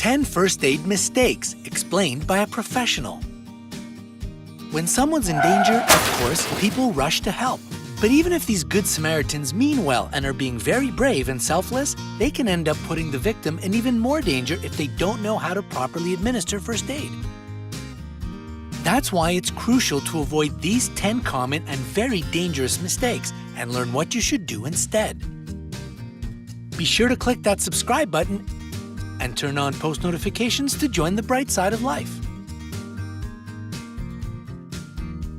10 first aid mistakes explained by a professional. When someone's in danger, of course, people rush to help. But even if these good Samaritans mean well and are being very brave and selfless, they can end up putting the victim in even more danger if they don't know how to properly administer first aid. That's why it's crucial to avoid these 10 common and very dangerous mistakes and learn what you should do instead. Be sure to click that subscribe button and turn on post notifications to join the bright side of life.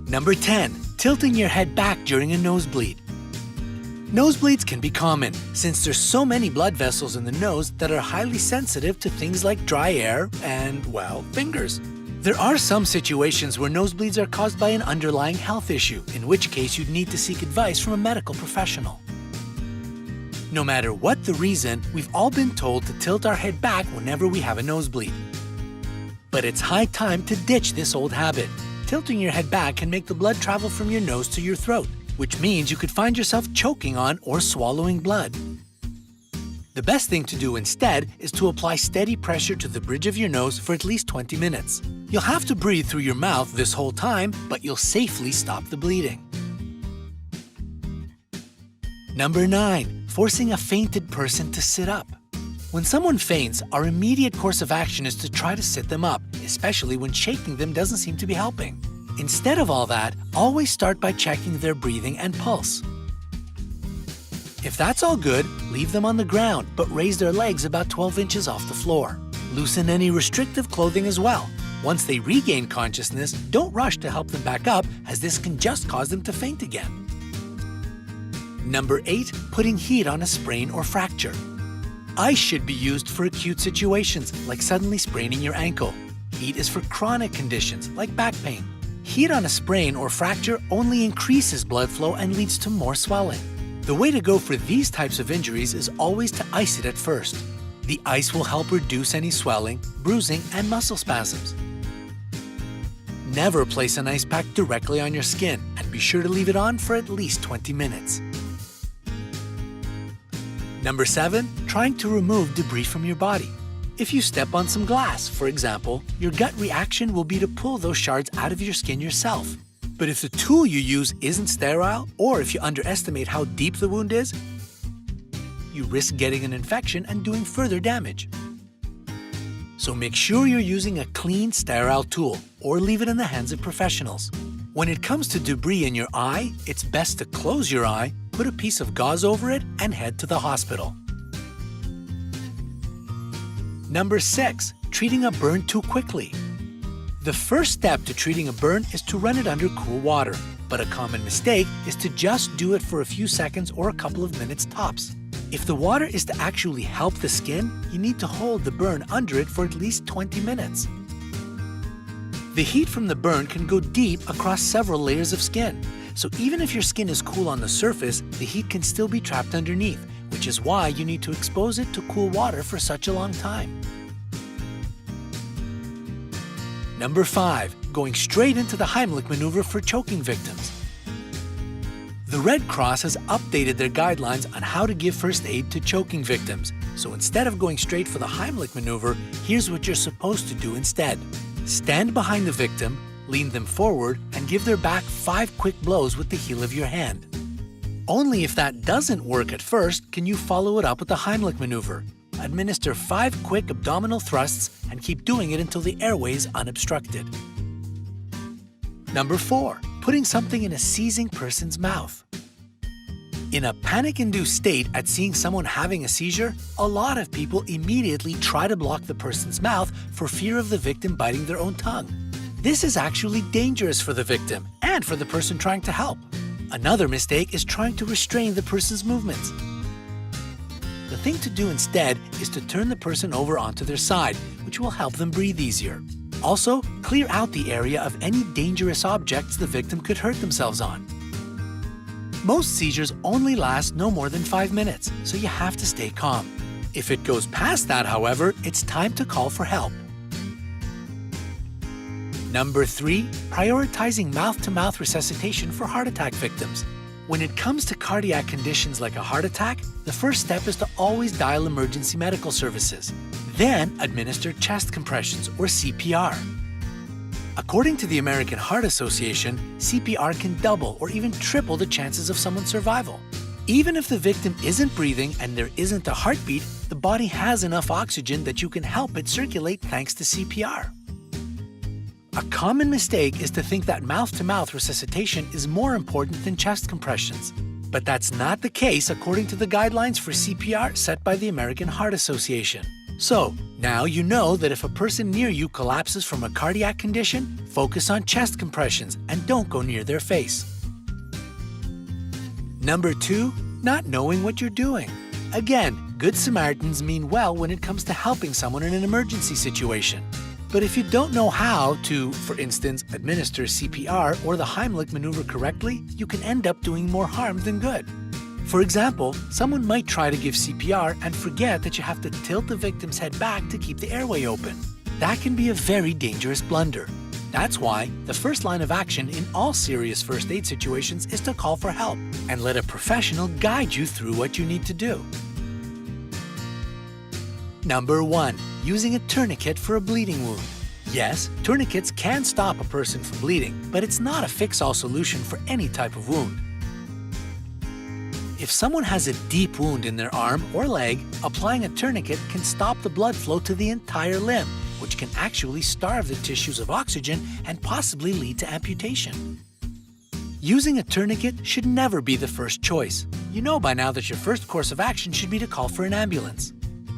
Number 10. Tilting your head back during a nosebleed. Nosebleeds can be common since there's so many blood vessels in the nose that are highly sensitive to things like dry air and, well, fingers. There are some situations where nosebleeds are caused by an underlying health issue, in which case you'd need to seek advice from a medical professional. No matter what the reason, we've all been told to tilt our head back whenever we have a nosebleed. But it's high time to ditch this old habit. Tilting your head back can make the blood travel from your nose to your throat, which means you could find yourself choking on or swallowing blood. The best thing to do instead is to apply steady pressure to the bridge of your nose for at least 20 minutes. You'll have to breathe through your mouth this whole time, but you'll safely stop the bleeding. Number 9. Forcing a fainted person to sit up. When someone faints, our immediate course of action is to try to sit them up, especially when shaking them doesn't seem to be helping. Instead of all that, always start by checking their breathing and pulse. If that's all good, leave them on the ground, but raise their legs about 12 inches off the floor. Loosen any restrictive clothing as well. Once they regain consciousness, don't rush to help them back up, as this can just cause them to faint again. Number 8. Putting heat on a sprain or fracture. Ice should be used for acute situations, like suddenly spraining your ankle. Heat is for chronic conditions, like back pain. Heat on a sprain or fracture only increases blood flow and leads to more swelling. The way to go for these types of injuries is always to ice it at first. The ice will help reduce any swelling, bruising, and muscle spasms. Never place an ice pack directly on your skin, and be sure to leave it on for at least 20 minutes. Number 7. Trying to remove debris from your body. If you step on some glass, for example, your gut reaction will be to pull those shards out of your skin yourself. But if the tool you use isn't sterile, or if you underestimate how deep the wound is, you risk getting an infection and doing further damage. So make sure you're using a clean, sterile tool, or leave it in the hands of professionals. When it comes to debris in your eye, it's best to close your eye, put a piece of gauze over it, and head to the hospital. Number 6. Treating a burn too quickly. The first step to treating a burn is to run it under cool water, but a common mistake is to just do it for a few seconds or a couple of minutes tops. If the water is to actually help the skin, you need to hold the burn under it for at least 20 minutes. The heat from the burn can go deep across several layers of skin, so even if your skin is cool on the surface, the heat can still be trapped underneath, which is why you need to expose it to cool water for such a long time. Number 5. Going straight into the Heimlich maneuver for choking victims. The Red Cross has updated their guidelines on how to give first aid to choking victims, so instead of going straight for the Heimlich maneuver, here's what you're supposed to do instead. Stand behind the victim, lean them forward, and give their back 5 quick blows with the heel of your hand. Only if that doesn't work at first can you follow it up with the Heimlich maneuver. Administer 5 quick abdominal thrusts and keep doing it until the airway is unobstructed. Number 4. Putting something in a seizing person's mouth. In a panic-induced state at seeing someone having a seizure, a lot of people immediately try to block the person's mouth for fear of the victim biting their own tongue. This is actually dangerous for the victim and for the person trying to help. Another mistake is trying to restrain the person's movements. The thing to do instead is to turn the person over onto their side, which will help them breathe easier. Also, clear out the area of any dangerous objects the victim could hurt themselves on. Most seizures only last no more than 5 minutes, so you have to stay calm. If it goes past that, however, it's time to call for help. Number 3. Prioritizing mouth-to-mouth resuscitation for heart attack victims. When it comes to cardiac conditions like a heart attack, the first step is to always dial emergency medical services. Then administer chest compressions or CPR. According to the American Heart Association, CPR can double or even triple the chances of someone's survival. Even if the victim isn't breathing and there isn't a heartbeat, the body has enough oxygen that you can help it circulate thanks to CPR. A common mistake is to think that mouth-to-mouth resuscitation is more important than chest compressions. But that's not the case according to the guidelines for CPR set by the American Heart Association. So, now you know that if a person near you collapses from a cardiac condition, focus on chest compressions and don't go near their face. Number 2, not knowing what you're doing. Again, good Samaritans mean well when it comes to helping someone in an emergency situation. But if you don't know how to, for instance, administer CPR or the Heimlich maneuver correctly, you can end up doing more harm than good. For example, someone might try to give CPR and forget that you have to tilt the victim's head back to keep the airway open. That can be a very dangerous blunder. That's why the first line of action in all serious first aid situations is to call for help and let a professional guide you through what you need to do. Number 1, using a tourniquet for a bleeding wound. Yes, tourniquets can stop a person from bleeding, but it's not a fix-all solution for any type of wound. If someone has a deep wound in their arm or leg, applying a tourniquet can stop the blood flow to the entire limb, which can actually starve the tissues of oxygen and possibly lead to amputation. Using a tourniquet should never be the first choice. You know by now that your first course of action should be to call for an ambulance.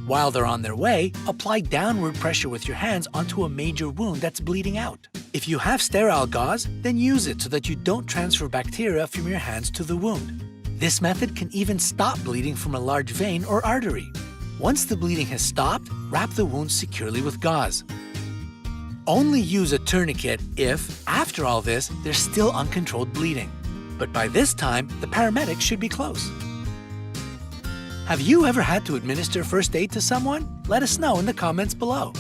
While they're on their way, apply downward pressure with your hands onto a major wound that's bleeding out. If you have sterile gauze, then use it so that you don't transfer bacteria from your hands to the wound. This method can even stop bleeding from a large vein or artery. Once the bleeding has stopped, wrap the wound securely with gauze. Only use a tourniquet if, after all this, there's still uncontrolled bleeding. But by this time, the paramedics should be close. Have you ever had to administer first aid to someone? Let us know in the comments below.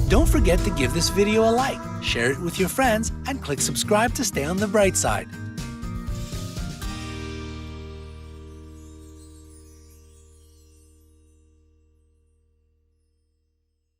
Don't forget to give this video a like, share it with your friends, and click subscribe to stay on the bright side.